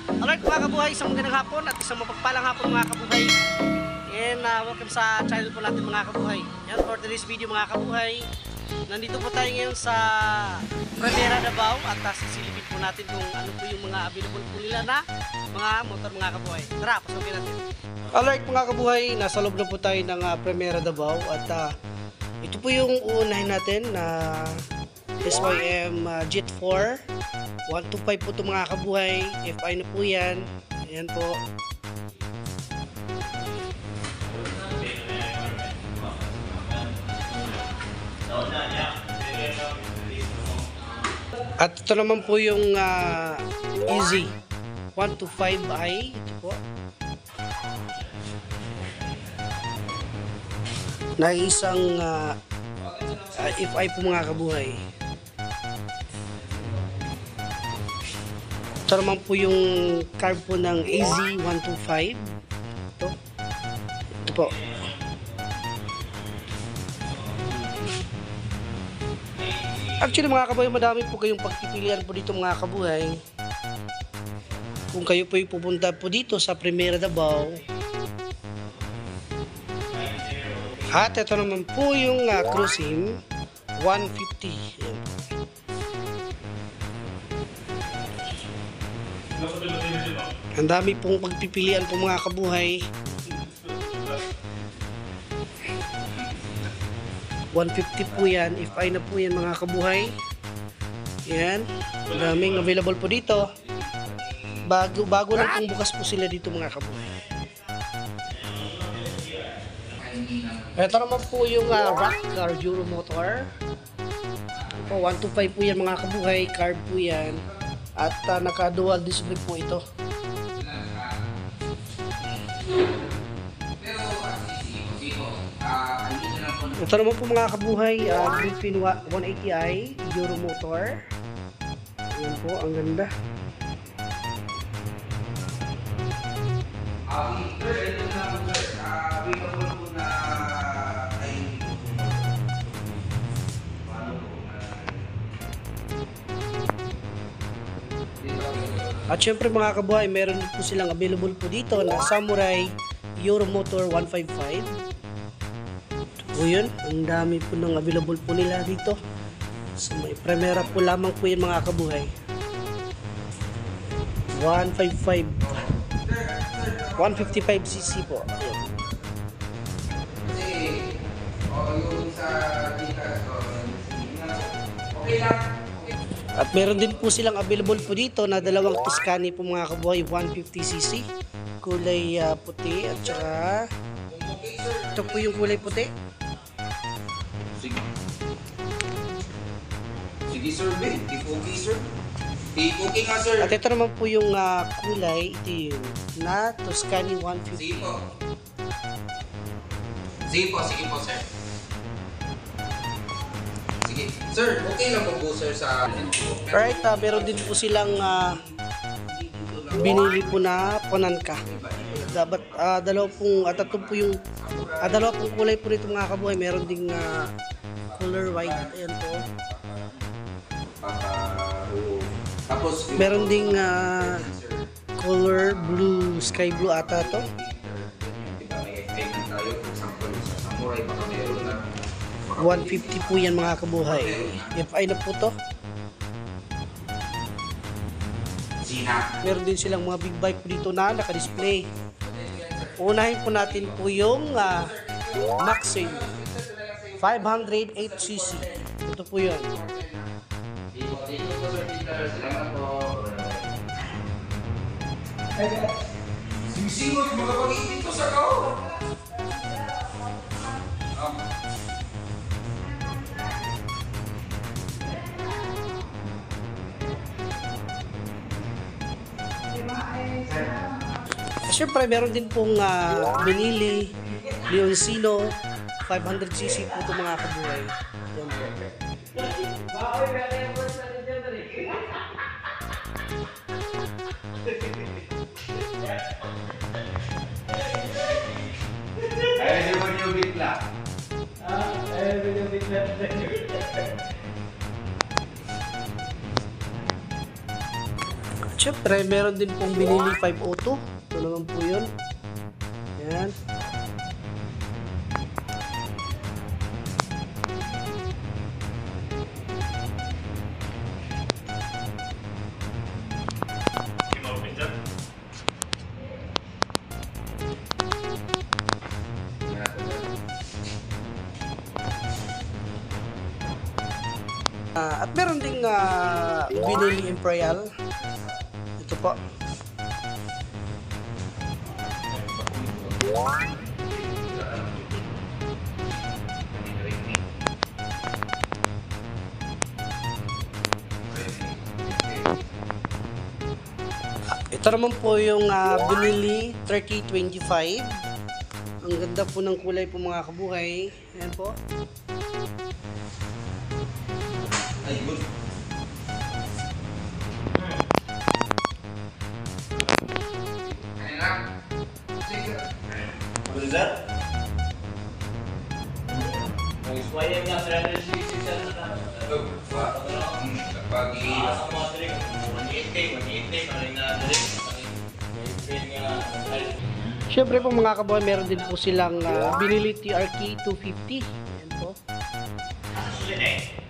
Alright mga kabuhay, isang magandang hapon at isang mapagpalang hapon mga kabuhay. And welcome sa channel po natin mga kabuhay. Yan, for today's video mga kabuhay, nandito po tayo ngayon sa Primera Davao at sisilipin po natin kung ano po yung mga available po nila na mga motor mga kabuhay. Tara, pasukin natin. Alright mga kabuhay, nasa loob na po tayo ng Primera Davao at ito po yung uunahin natin na SYM Jet 4 125 po ito mga kabuhay. FI na po yan. Ayan po. At ito naman po yung Easy 125i. Ito po. Na isang FI po mga kabuhay. Ito naman po yung carb po ng AZ125. Ito. Ito po. Actually mga kabuhay, madami po kayong pagpipilian po dito mga kabuhay. Kung kayo po yung pupunta po dito sa Primera Davao. At ito naman po yung Cruisin 150. Ayan. Ang dami pong pagpipilian po mga kabuhay. 150 po yan. FI na po yan mga kabuhay. Yan. Ang daming available po dito. Bago lang pong bukas po sila dito mga kabuhay. Ito naman po yung rock car Euro motor. Po 125 po yan mga kabuhay. Carb po yan. At naka-dual disc brake po ito. Ito naman po mga kabuhay, Griffin 180i Euro motor. Ayan po, ang ganda. At syempre mga kabuhay, meron din po silang available po dito na Samurai Euro Motor 155. Ito po yun, ang dami po ng available po nila dito. So may Primera po lamang po yun mga kabuhay. 155 155cc po. Ayan. At meron din po silang available po dito na dalawang Tuscany po mga kabuhay, 150cc. Kulay puti at saka ito po yung kulay puti. Sige sir, okay sir. Okay nga sir. At ito naman po yung kulay, ito yung na Tuscany 150. Sige po. Sige po sir. Sige. Sir, okay lang po sir sa... Alright, meron din po silang binili po na Ponanka. Dapat dalawa po yung dalawa pong kulay po nito mga kabuhay. Meron ding color white. Ayan po. Tapos Meron ding color blue, sky blue ata to. diba may payment tayo, for example sa Samurai baka meron na 150 po yan mga kabuhay. FI na po to. Zina. Meron din silang mga big bike po dito na naka-display. Unahin po natin po yung Maxim 508cc. Ito po yun. Salamat po. Singsingot mga pag-ibig ko sa kao. Siyempre, meron din pong binili Leoncino 500cc po ito mga kabuhay. Yan po. Ay, di ba niyo bitla? Siyempre, meron din pong binili 502. Ito naman po yun. Yan. At meron ding binili Imperial. Ito po. Ito naman po yung binili 3025. Ang ganda po ng kulay po mga kabuhay. Ayan po. Ay, good. Ayan lang. Sige. What is that? Explain nga 367 na. Ito, kapag Ako mga trick, 180, ano na trick. Siyempre po mga kabuhay, meron din po silang binili TRK 250. Ayan po. Susunod eh.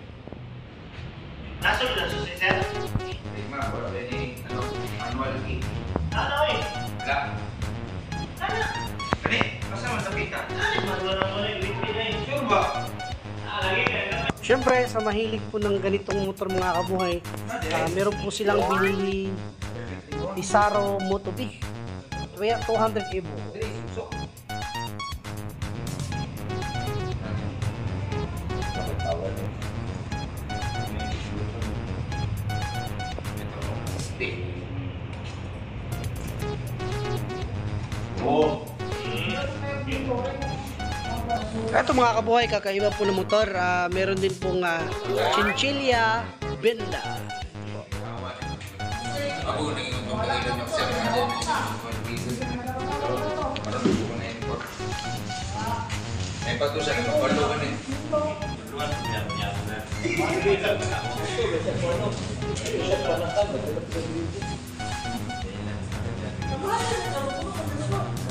Nasunod ang susunod sir? Tigma, wala din manual key. Ano eh? Wala. Ano? Kani, basta masapit ka. Ano? Manual ang muna yung wait na yun. Sure ba? Lagi ka. Siyempre sa mahilig po ng ganitong motor mga kabuhay, meron po silang binili Isaro Moto B. Kaya 200 Evo. Dili, susok. Oo. Ito mga kabuhay, kakaiba po ng motor. Meron din pong Chinchilla Benda. Ako naging pagpapalitan yung sir natin. Marunong ko na import. Ay, pato siya, nagpapaluan eh. Luan, niya na.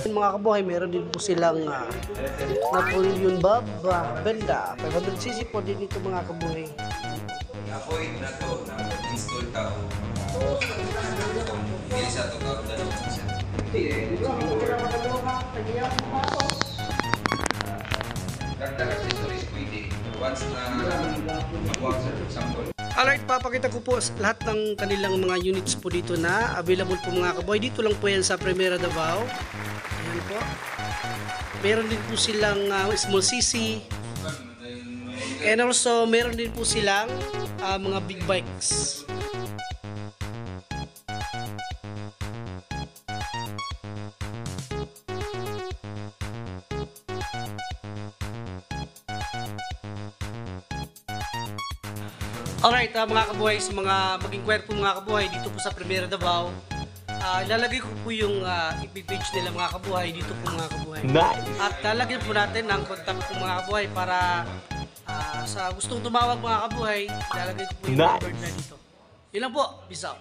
Mga kabuhay, meron din po silang Napoleon Bob Benda. 500cc po din ito mga kabuhay. Avoid na to na install tao. Hindi sa to tao dalo sa. Ganda accessories pwede. Once na mag-work sa sample. Alright, papakita ko po lahat ng kanilang mga units po dito na available po mga kabuhay. Dito lang po yan sa Primera Davao. Ayan po. Meron din po silang small CC. And also, meron din po silang mga big bikes. Alright, mga kabuhay, sa mga mag-inquire po mga kabuhay dito po sa Primera Davao, ilalagay ko po yung page nila mga kabuhay dito po mga kabuhay. Nice. At lalagyan po natin ang contact po mga kabuhay para sa gustong tumawag mga kabuhay, ilalagay ko po yung Nice. number na dito. Yun lang po. Peace out.